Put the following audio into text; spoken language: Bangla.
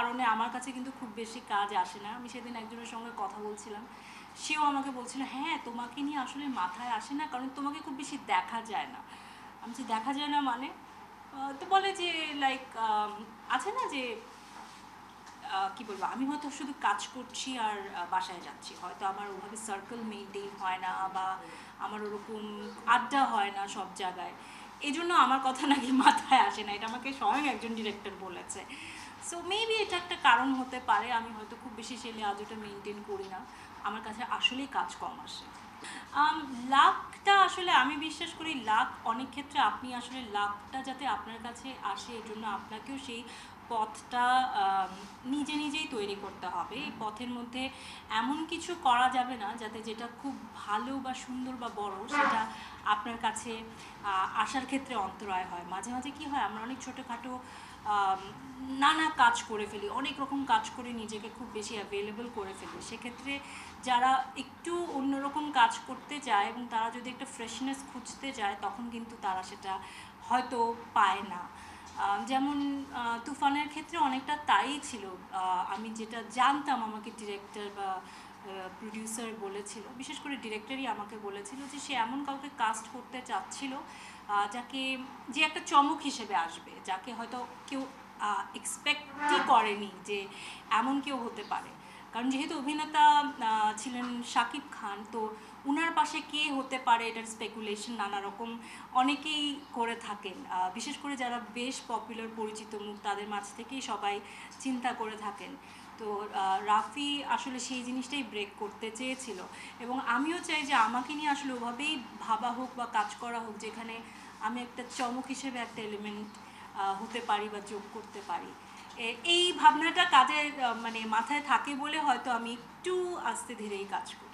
কারণে আমার কাছে কিন্তু খুব বেশি কাজ আসে না। আমি সেদিন একজনের সঙ্গে কথা বলছিলাম, সেও আমাকে বলছিল হ্যাঁ তোমাকে নিয়ে আসলে মাথায় আসে না, কারণ তোমাকে খুব বেশি দেখা যায় না। আমি যে দেখা যায় না মানে, তো বলে যে লাইক আছে না যে কী বলবো, আমি হয়তো শুধু কাজ করছি আর বাসায় যাচ্ছি, হয়তো আমার ওভাবে সার্কেল মেনটেন হয় না, বা আমার ওরকম আড্ডা হয় না সব জায়গায়, এই জন্য আমার কথা নাকি মাথায় আসে না। এটা আমাকে স্বয়ং একজন ডিরেক্টর বলেছে। সো মেবি এটা একটা কারণ হতে পারে, আমি হয়তো খুব বেশি সেলে আজটা মেনটেন করি না, আমার কাছে আসলেই কাজ কম আসে। লাকটা আসলে আমি বিশ্বাস করি লাক অনেক ক্ষেত্রে আপনি আসলে লাকটা যাতে আপনার কাছে আসে, এর জন্য আপনাকেও সেই পথটা নিজে নিজেই তৈরি করতে হবে। এই পথের মধ্যে এমন কিছু করা যাবে না যাতে যেটা খুব ভালো বা সুন্দর বা বড় সেটা আপনার কাছে আসার ক্ষেত্রে অন্তরায় হয়। মাঝে মাঝে কী হয়, আমরা অনেক ছোটোখাটো নানা কাজ করে ফেলি, অনেক রকম কাজ করে নিজেকে খুব বেশি অ্যাভেলেবল করে ফেলি। সেক্ষেত্রে যারা একটু অন্যরকম কাজ করতে যায় এবং তারা যদি একটা ফ্রেশনেস খুঁজতে যায়, তখন কিন্তু তারা সেটা হয়তো পায় না। যেমন তুফানের ক্ষেত্রে অনেকটা তাই ছিল। আমি যেটা জানতাম, আমাকে ডিরেক্টর বা প্রডিউসার বলেছিল, বিশেষ করে ডিরেক্টরই আমাকে বলেছিল যে সে এমন কাউকে কাস্ট করতে চাচ্ছিল যাকে, যে একটা চমক হিসেবে আসবে, যাকে হয়তো কেউ এক্সপেক্টই করেনি যে এমন কেউ হতে পারে। কারণ যেহেতু অভিনেতা ছিলেন শাকিব খান, তো উনার পাশে কে হতে পারে এটার স্পেকুলেশন নানা রকম অনেকেই করে থাকেন, বিশেষ করে যারা বেশ পপুলার পরিচিত মুখ, তাদের মাঝ থেকেই সবাই চিন্তা করে থাকেন। তো রাফি আসলে সেই জিনিসটাই ব্রেক করতে চেয়েছিল, এবং আমিও চাই যে আমাকে নিয়ে আসলে ওভাবেই ভাবা হোক বা কাজ করা হোক, যেখানে আমি একটা চমক হিসেবে একটা এলিমেন্ট হতে পারি বা যোগ করতে পারি। এই ভাবনাটা কাজে মানে মাথায় থাকে বলে হয়তো আমি একটু আস্তে ধীরেই কাজ করি।